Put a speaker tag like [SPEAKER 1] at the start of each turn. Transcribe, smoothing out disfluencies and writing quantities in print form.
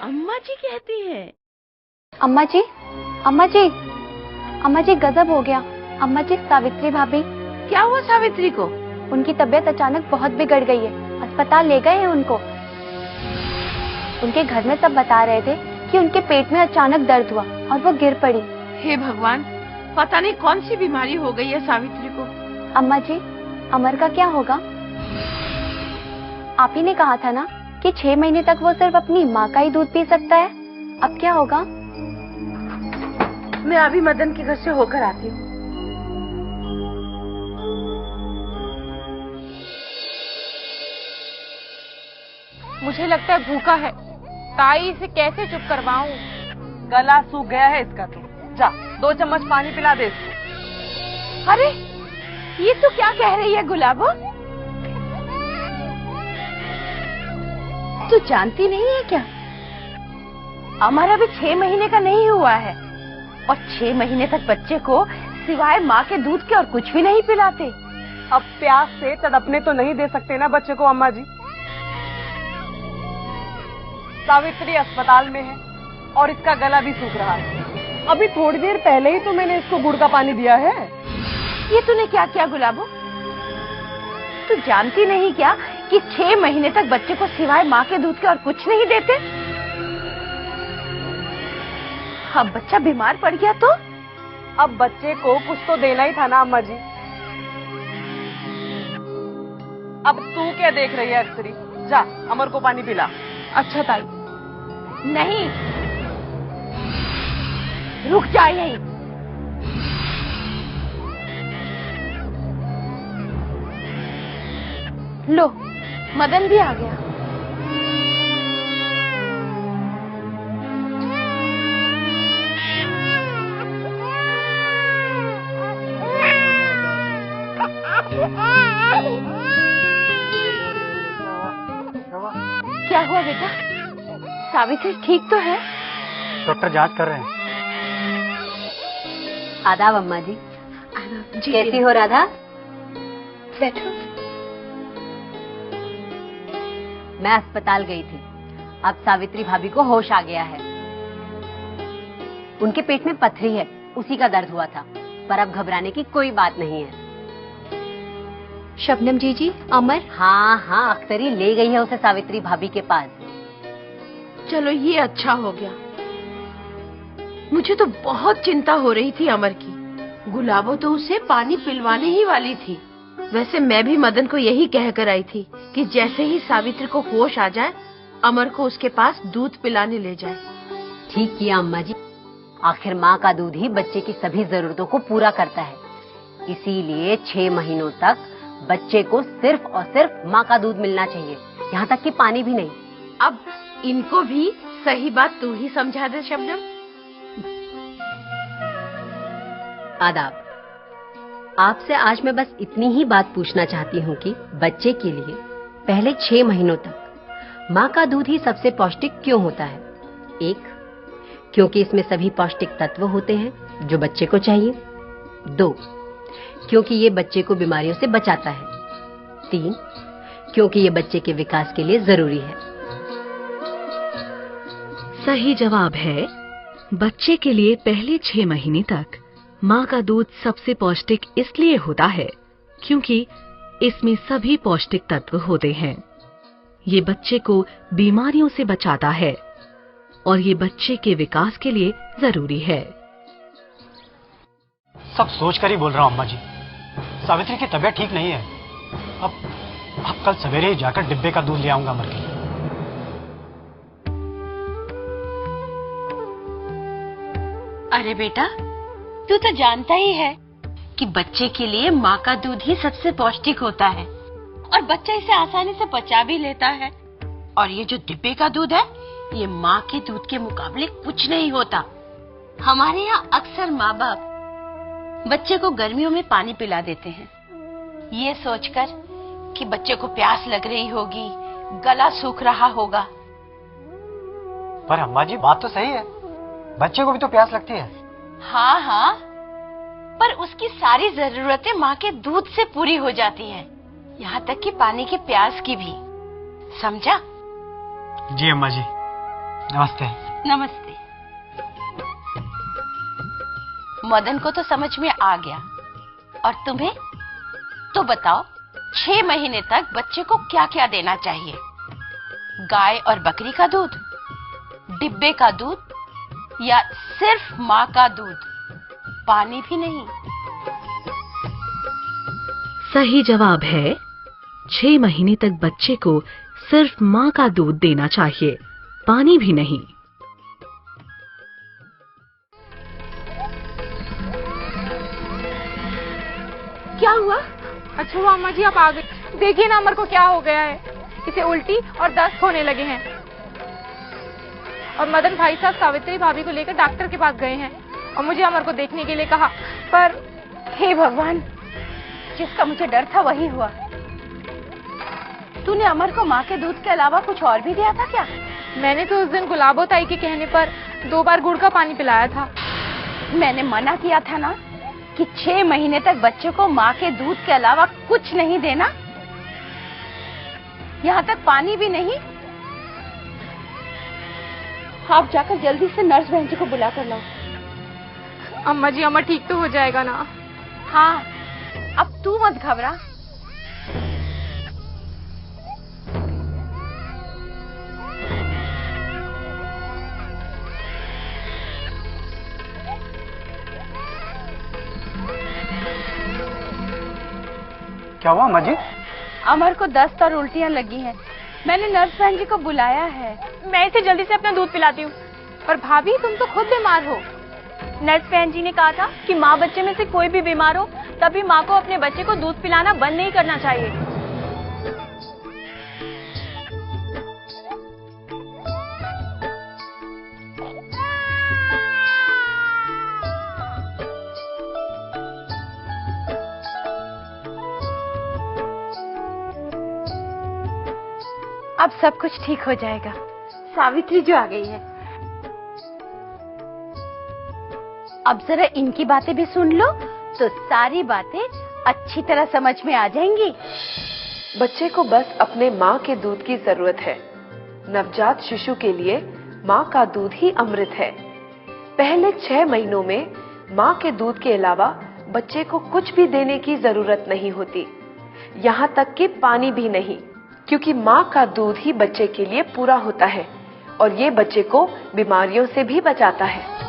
[SPEAKER 1] अम्मा जी कहती है।
[SPEAKER 2] अम्मा जी, अम्मा जी, अम्मा जी गजब हो गया। अम्मा जी, सावित्री भाभी।
[SPEAKER 1] क्या हुआ सावित्री को?
[SPEAKER 2] उनकी तबीयत अचानक बहुत बिगड़ गई है, अस्पताल ले गए हैं उनको। उनके घर में सब बता रहे थे कि उनके पेट में अचानक दर्द हुआ और वो गिर पड़ी।
[SPEAKER 1] हे भगवान, पता नहीं कौन सी बीमारी हो गई है सावित्री को।
[SPEAKER 2] अम्मा जी, अमर का क्या होगा? आप ही ने कहा था ना कि 6 महीने तक वो सिर्फ अपनी माँ का ही दूध पी सकता है। अब क्या होगा?
[SPEAKER 1] मैं अभी मदन के घर से होकर आती हूँ।
[SPEAKER 3] मुझे लगता है भूखा है। ताई इसे कैसे चुप करवाऊं?
[SPEAKER 4] गला सूख गया है इसका तो। जा 2 चम्मच पानी पिला दे इसको।
[SPEAKER 3] अरे ये तो क्या कह रही है गुलाबो?
[SPEAKER 1] तू जानती नहीं है क्या? अमर अभी 6 महीने का नहीं हुआ है और 6 महीने तक बच्चे को सिवाय माँ के दूध के और कुछ भी नहीं पिलाते।
[SPEAKER 4] अब प्यास से तड़पने तो नहीं दे सकते ना बच्चे को अम्मा जी। सावित्री अस्पताल में है और इसका गला भी सूख रहा है। अभी थोड़ी देर पहले ही तो मैंने इसको गुड़ का पानी दिया है।
[SPEAKER 1] ये तूने क्या किया गुलाबो? तू जानती नहीं क्या कि 6 महीने तक बच्चे को सिवाय माँ के दूध के और कुछ नहीं देते? अब बच्चा बीमार पड़ गया तो?
[SPEAKER 4] अब बच्चे को कुछ तो देना ही था ना अम्मा जी। अब तू क्या देख रही है अक्षरी? जा अमर को पानी पिला।
[SPEAKER 3] अच्छा ताई।
[SPEAKER 1] नहीं, रुक जा यहीं। लो, मदन भी आ गया। क्या हुआ बेटा? सावित्री ठीक तो है?
[SPEAKER 5] डॉक्टर जांच कर रहे हैं।
[SPEAKER 2] आदाब अम्मा जी।
[SPEAKER 1] जी,
[SPEAKER 2] कैसी हो राधा?
[SPEAKER 1] बैठो।
[SPEAKER 2] मैं अस्पताल गई थी। अब सावित्री भाभी को होश आ गया है। उनके पेट में पथरी है, उसी का दर्द हुआ था, पर अब घबराने की कोई बात नहीं है। शबनम जी, अमर? हाँ, अख्तरी ले गई है उसे सावित्री भाभी के पास।
[SPEAKER 1] चलो ये अच्छा हो गया। मुझे तो बहुत चिंता हो रही थी अमर की। गुलाबो तो उसे पानी पिलवाने ही वाली थी। वैसे मैं भी मदन को यही कहकर आई थी कि जैसे ही सावित्री को होश आ जाए अमर को उसके पास दूध पिलाने ले जाए।
[SPEAKER 2] ठीक किया अम्मा जी। आखिर माँ का दूध ही बच्चे की सभी जरूरतों को पूरा करता है। इसीलिए 6 महीनों तक बच्चे को सिर्फ और सिर्फ माँ का दूध मिलना चाहिए, यहाँ तक कि पानी भी नहीं।
[SPEAKER 1] अब इनको भी सही बात तू ही समझा दे शबनम।
[SPEAKER 2] आदाब। आपसे आज मैं बस इतनी ही बात पूछना चाहती हूँ कि बच्चे के लिए पहले 6 महीनों तक माँ का दूध ही सबसे पौष्टिक क्यों होता है? 1, क्योंकि इसमें सभी पौष्टिक तत्व होते हैं जो बच्चे को चाहिए। 2, क्योंकि ये बच्चे को बीमारियों से बचाता है। 3, क्योंकि ये बच्चे के विकास के लिए जरूरी है।
[SPEAKER 6] सही जवाब है, बच्चे के लिए पहले 6 महीने तक माँ का दूध सबसे पौष्टिक इसलिए होता है क्योंकि इसमें सभी पौष्टिक तत्व होते हैं। ये बच्चे को बीमारियों से बचाता है और ये बच्चे के विकास के लिए जरूरी है।
[SPEAKER 5] सब सोचकर ही बोल रहा हूँ अम्मा जी। सावित्री की तबीयत ठीक नहीं है। अब कल सवेरे ही जाकर डिब्बे का दूध ले आऊंगा अमर के लिए।
[SPEAKER 1] अरे बेटा, तू तो जानता ही है कि बच्चे के लिए माँ का दूध ही सबसे पौष्टिक होता है और बच्चा इसे आसानी से पचा भी लेता है। और ये जो डिब्बे का दूध है, ये माँ के दूध के मुकाबले कुछ नहीं होता। हमारे यहाँ अक्सर माँ बाप बच्चे को गर्मियों में पानी पिला देते हैं, ये सोचकर कि बच्चे को प्यास लग रही होगी, गला सूख रहा होगा।
[SPEAKER 5] पर अम्मा जी बात तो सही है, बच्चे को भी तो प्यास लगती है।
[SPEAKER 1] हाँ, पर उसकी सारी जरूरतें माँ के दूध से पूरी हो जाती हैं, यहाँ तक कि पानी की प्यास की भी। समझा?
[SPEAKER 5] जी अम्मा जी, नमस्ते।
[SPEAKER 1] नमस्ते। मदन को तो समझ में आ गया, और तुम्हें? तो बताओ, 6 महीने तक बच्चे को क्या क्या देना चाहिए? गाय और बकरी का दूध, डिब्बे का दूध, या सिर्फ माँ का दूध, पानी भी नहीं?
[SPEAKER 6] सही जवाब है 6 महीने तक बच्चे को सिर्फ माँ का दूध देना चाहिए, पानी भी नहीं।
[SPEAKER 3] क्या हुआ? अच्छा हुआ अम्मा जी आप आ गई। देखिए ना अमर को क्या हो गया है, इसे उल्टी और दस्त होने लगे हैं। और मदन भाई साहब सावित्री भाभी को लेकर डॉक्टर के पास गए हैं और मुझे अमर को देखने के लिए कहा, पर
[SPEAKER 1] हे भगवान, जिसका मुझे डर था वही हुआ। तूने अमर को माँ के दूध के अलावा कुछ और भी दिया था क्या?
[SPEAKER 3] मैंने तो उस दिन गुलाबो ताई के कहने पर 2 बार गुड़ का पानी पिलाया था।
[SPEAKER 1] मैंने मना किया था ना कि 6 महीने तक बच्चे को माँ के दूध के अलावा कुछ नहीं देना, यहाँ तक पानी भी नहीं। आप जाकर जल्दी से नर्स बहन जी को बुला कर लाओ।
[SPEAKER 3] अम्मा जी अमर ठीक तो हो जाएगा ना?
[SPEAKER 1] हाँ, अब तू मत घबरा।
[SPEAKER 5] क्या हुआ अम्मा जी?
[SPEAKER 1] अमर को दस्त और उल्टियाँ लगी हैं। मैंने नर्स बहन जी को बुलाया है।
[SPEAKER 3] मैं इसे जल्दी से अपना दूध पिलाती हूँ। पर भाभी तुम तो खुद बीमार हो।
[SPEAKER 7] नर्स बहन जी ने कहा था कि माँ बच्चे में से कोई भी बीमार हो तभी माँ को अपने बच्चे को दूध पिलाना बंद नहीं करना चाहिए।
[SPEAKER 1] अब सब कुछ ठीक हो जाएगा। सावित्री जो आ गई है। अब जरा इनकी बातें भी सुन लो तो सारी बातें अच्छी तरह समझ में आ जाएंगी।
[SPEAKER 8] बच्चे को बस अपने माँ के दूध की जरूरत है। नवजात शिशु के लिए माँ का दूध ही अमृत है। पहले 6 महीनों में माँ के दूध के अलावा बच्चे को कुछ भी देने की जरूरत नहीं होती, यहाँ तक कि पानी भी नहीं, क्योंकि माँ का दूध ही बच्चे के लिए पूरा होता है और ये बच्चे को बीमारियों से भी बचाता है।